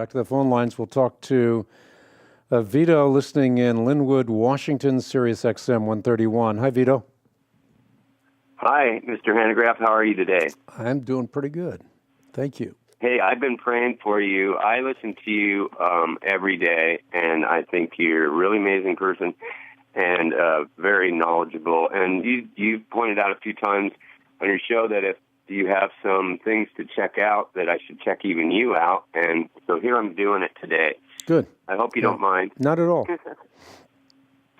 back to the phone lines. We'll talk to Vito, listening in Linwood, Washington, Sirius XM 131. Hi, Vito. Hi, Mr. Hanegraaff. How are you today? I'm doing pretty good. Thank you. Hey, I've been praying for you. I listen to you every day, and I think you're a really amazing person and very knowledgeable. And you've pointed out a few times on your show that if you have some things to check out, that I should check even you out. And so here I'm doing it today. Good. I hope you don't mind. Not at all.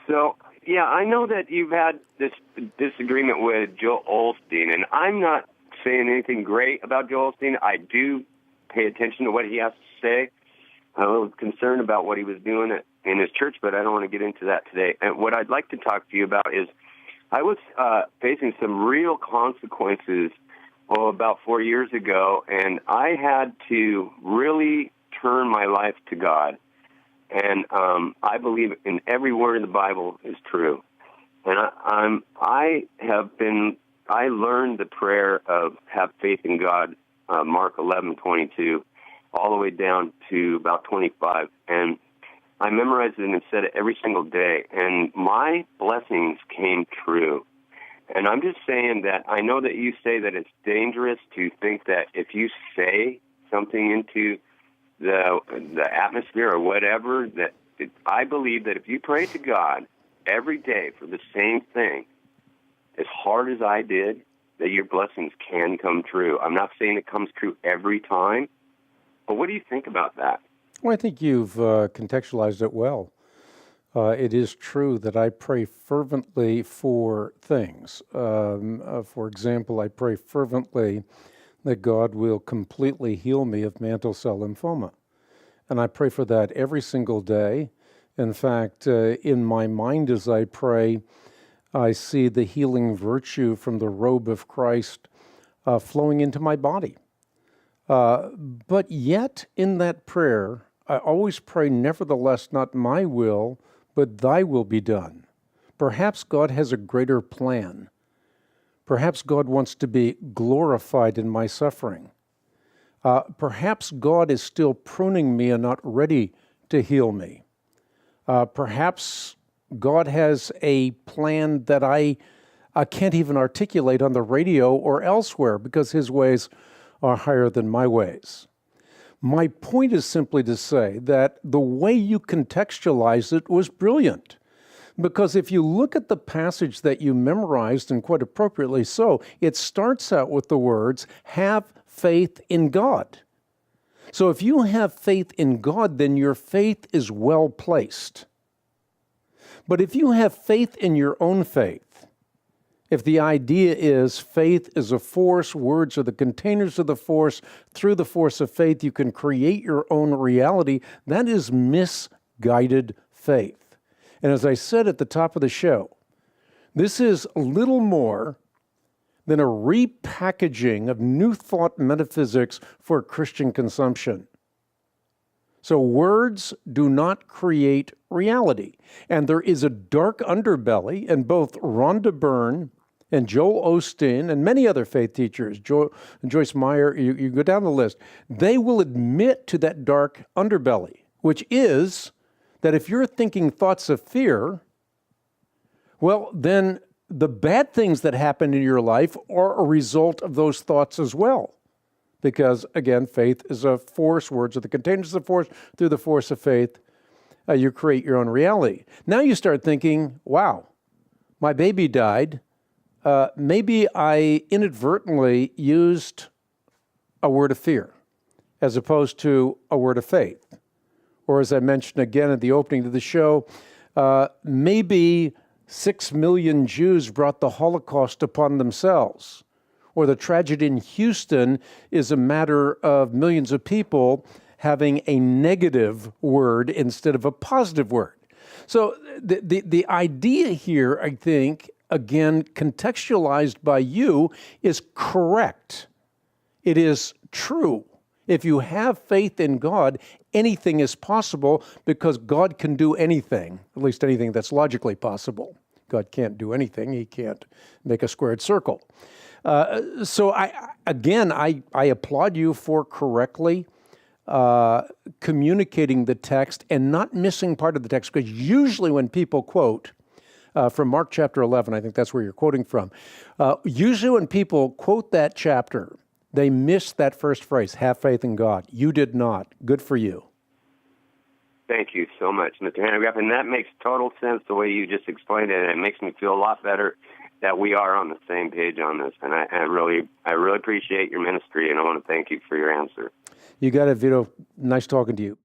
So, yeah, I know that you've had this disagreement with Joel Osteen, and I'm not saying anything great about Joel Osteen. I do pay attention to what he has to say. I'm a little concerned about what he was doing in his church, but I don't want to get into that today. And what I'd like to talk to you about is I was facing some real consequences about 4 years ago, and I had to really turn my life to God. And I believe in every word in the Bible is true. And I learned the prayer of have faith in God, Mark 11:22, all the way down to about 25. And I memorized it and said it every single day. And my blessings came true. And I'm just saying that I know that you say that it's dangerous to think that if you say something into the atmosphere or whatever, I believe that if you pray to God every day for the same thing, as hard as I did, that your blessings can come true. I'm not saying it comes true every time, but what do you think about that? Well, I think you've contextualized it well. It is true that I pray fervently for things. For example, I pray fervently that God will completely heal me of mantle cell lymphoma. And I pray for that every single day. In fact, in my mind as I pray, I see the healing virtue from the robe of Christ flowing into my body. But yet, in that prayer, I always pray, nevertheless, not my will, but thy will be done. Perhaps God has a greater plan. Perhaps God wants to be glorified in my suffering. Perhaps God is still pruning me and not ready to heal me. Perhaps God has a plan that I can't even articulate on the radio or elsewhere because his ways are higher than my ways. My point is simply to say that the way you contextualized it was brilliant. Because if you look at the passage that you memorized, and quite appropriately so, it starts out with the words, have faith in God. So if you have faith in God, then your faith is well placed. But if you have faith in your own faith, if the idea is faith is a force, words are the containers of the force, through the force of faith you can create your own reality, that is misguided faith. And as I said at the top of the show, this is little more than a repackaging of New Thought metaphysics for Christian consumption. So words do not create reality. And there is a dark underbelly, and both Rhonda Byrne and Joel Osteen and many other faith teachers, Joyce Meyer, you go down the list, they will admit to that dark underbelly, which is that if you're thinking thoughts of fear, well, then the bad things that happen in your life are a result of those thoughts as well. Because, again, faith is a force. Words are the containers of force. Through the force of faith, you create your own reality. Now you start thinking, wow, my baby died. Maybe I inadvertently used a word of fear as opposed to a word of faith. Or as I mentioned again at the opening of the show, maybe 6 million Jews brought the Holocaust upon themselves. Or the tragedy in Houston is a matter of millions of people having a negative word instead of a positive word. So the idea here, I think, again, contextualized by you, is correct. It is true. If you have faith in God, anything is possible because God can do anything, at least anything that's logically possible. God can't do anything. He can't make a squared circle. So I applaud you for correctly communicating the text and not missing part of the text. Because usually when people quote from Mark chapter 11, I think that's where you're quoting from, usually when people quote that chapter, they miss that first phrase, have faith in God. You did not. Good for you. Thank you so much, Mr. Hanegraaff. And that makes total sense the way you just explained it. And it makes me feel a lot better that we are on the same page on this. And I really appreciate your ministry, and I want to thank you for your answer. You got it, Vito. Nice talking to you.